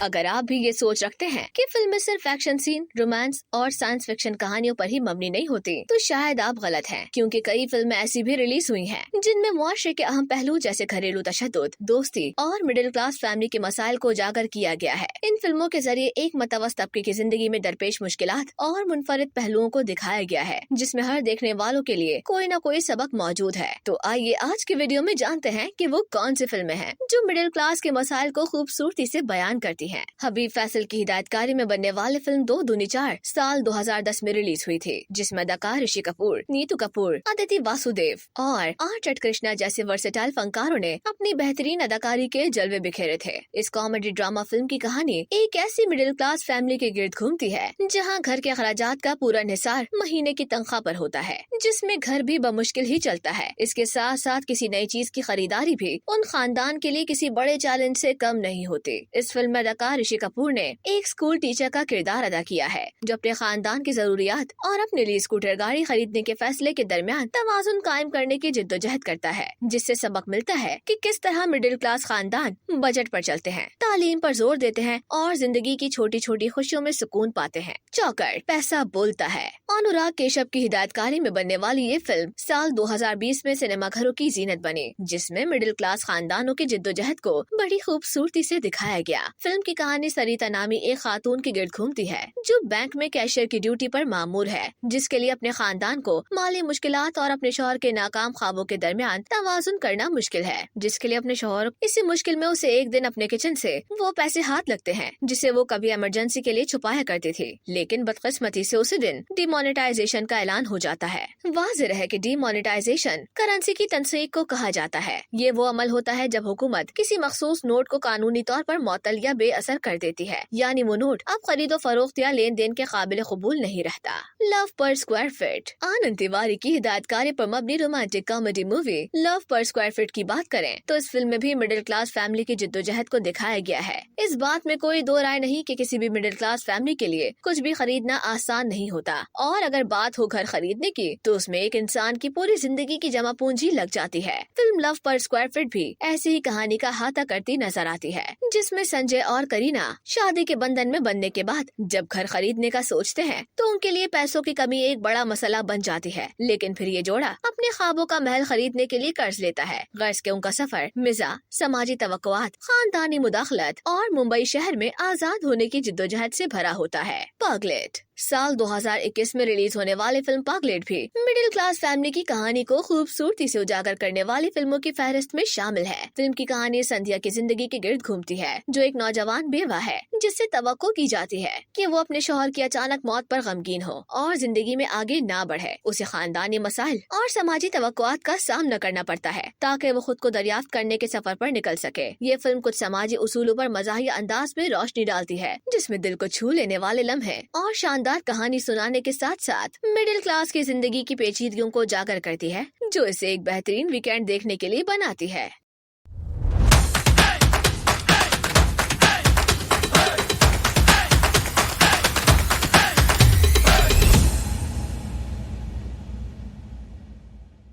अगर आप भी ये सोच रखते हैं कि फिल्म में सिर्फ एक्शन सीन, रोमांस और साइंस फिक्शन कहानियों पर ही मबनी नहीं होती, तो शायद आप गलत हैं, क्योंकि कई फिल्में ऐसी भी रिलीज हुई हैं जिनमें मुआशरे के अहम पहलू जैसे घरेलू तशद्दुद, दोस्ती और मिडिल क्लास फैमिली के मसाइल को उजागर किया गया है। इन फिल्मों के जरिए एक मतवस्त तबके की जिंदगी में दरपेश मुश्किलात और मुनफरिद पहलुओं को दिखाया गया है, जिसमें हर देखने वालों के लिए कोई न कोई सबक मौजूद है। तो आइए आज के वीडियो में जानते हैं कि वो कौन सी फिल्में हैं जो मिडिल क्लास के मसाइल को खूबसूरती से बयान करती हैं। हबीब फैसल की हिदायतकारी में बनने वाली फिल्म 2 दूनी 4 साल 2010 में रिलीज हुई थी, जिसमें अदाकार ऋषि कपूर, नीतू कपूर, अदिति वासुदेव और आर चट कृष्णा जैसे वर्सेटाइल फनकारों ने अपनी बेहतरीन अदाकारी के जलवे बिखेरे थे। इस कॉमेडी ड्रामा फिल्म की कहानी एक ऐसी मिडिल क्लास फैमिली के गिर्द घूमती है जहाँ घर के अखराजात का पूरा निसार महीने की तनख्वाह पर होता है, जिसमें घर भी बमुश्किल ही चलता है। इसके साथ साथ किसी नई चीज की खरीदारी भी उन खानदान के लिए किसी बड़े चैलेंज से कम नहीं होती। इस फिल्म में अदाकार ऋषि कपूर ने एक स्कूल टीचर का किरदार अदा किया है, जो अपने खानदान की जरूरियात और अपने लिए स्कूटर गाड़ी खरीदने के फैसले के दरमियान तवाजुन कायम करने की जिद्दोजहद करता है, जिससे सबक मिलता है कि किस तरह मिडिल क्लास खानदान बजट पर चलते हैं, तालीम पर जोर देते हैं और जिंदगी की छोटी छोटी खुशियों में सुकून पाते हैं। चौकट, पैसा बोलता है। अनुराग केशव की हिदायतकारी में बनने वाली ये फिल्म साल 2020 में सिनेमाघरों की जीनत बनी, जिसमें मिडिल क्लास खानदानों की जिद्दोजहद को बड़ी खूबसूरती से दिखाया गया। फिल्म की कहानी सरिता नामी एक खातून की गिर्द घूमती है, जो बैंक में कैशियर की ड्यूटी पर मामूर है, जिसके लिए अपने खानदान को माली मुश्किलात और अपने शौहर के नाकाम ख्वाबों के दरमियान तवाजुन करना मुश्किल है, जिसके लिए अपने शौहर इसी मुश्किल में उसे एक दिन अपने किचन से वो पैसे हाथ लगते हैं जिसे वो कभी इमरजेंसी के लिए छुपाया करती थी। लेकिन बदकिस्मती से उसी दिन डिमोनेटाइजेशन का ऐलान हो जाता है। वाज़ेह है कि डिमोनेटाइजेशन करेंसी की तनसीक को कहा जाता है। ये वो अमल होता है जब हुकूमत किसी मखसूस नोट को कानूनी तौर पर मुअत्तल या बेअसर कर देती है, यानी वो नोट अब खरीदो फरोख्त या लेन देन के काबिल कबूल नहीं रहता। लव पर स्क्वायर फीट। आनंद तिवारी की हिदायतकारी पर मबनी रोमांटिक कॉमेडी मूवी लव पर स्क्वायर फीट की बात करें तो इस फिल्म में भी मिडिल क्लास फैमिली की जिद्दोजहद को दिखाया गया है। इस बात में कोई दो राय नहीं कि किसी भी मिडिल क्लास फैमिली के लिए कुछ भी खरीदना आसान नहीं होता, और अगर बात हो घर खरीदने की तो उसमें एक इंसान की पूरी जिंदगी की जमा पूंजी लग जाती है। फिल्म लव पर स्क्वायर फीट भी ऐसी ही कहानी का अहाता करती नजर आती है, जिसमें संजय और करीना शादी के बंधन में बनने के बाद जब घर खरीदने का सोचते हैं तो उनके लिए पैसों की कमी एक बड़ा मसला बन जाती है। लेकिन फिर ये जोड़ा अपने ख्वाबों का महल खरीदने के लिए कर्ज लेता है। गर्ज के उनका सफर मिजा, समाजी तवक्कुआत, खानदानी मुदाखलत और मुंबई शहर में आजाद होने की जिद्दोजहद से भरा होता है। पगलेट। साल 2021 में रिलीज होने वाली फिल्म पगलेट भी मिडिल क्लास फैमिली की कहानी को खूबसूरती से उजागर करने वाली फिल्मों की फहरिस्त में शामिल है। फिल्म की कहानी संध्या की जिंदगी के गिर्द घूमती है, जो एक नौजवान बेवा है, जिससे तवक्को की जाती है कि वो अपने शौहर की अचानक मौत पर गमगीन हो और जिंदगी में आगे ना बढ़े। उसे खानदानी मसाइल और समाजी तवक्कुआत का सामना करना पड़ता है ताकि वो खुद को दरियाफ्त करने के सफर पर निकल सके। ये फिल्म कुछ समाजी उसूलों पर मज़ाहिया अंदाज में रोशनी डालती है, जिसमें दिल को छू लेने वाले लम्हे और शानदार कहानी सुनाने के साथ साथ मिडिल क्लास की जिंदगी की पेचीदगियों को उजागर करती है, जो इसे एक बेहतरीन वीकेंड देखने के लिए बनाती है।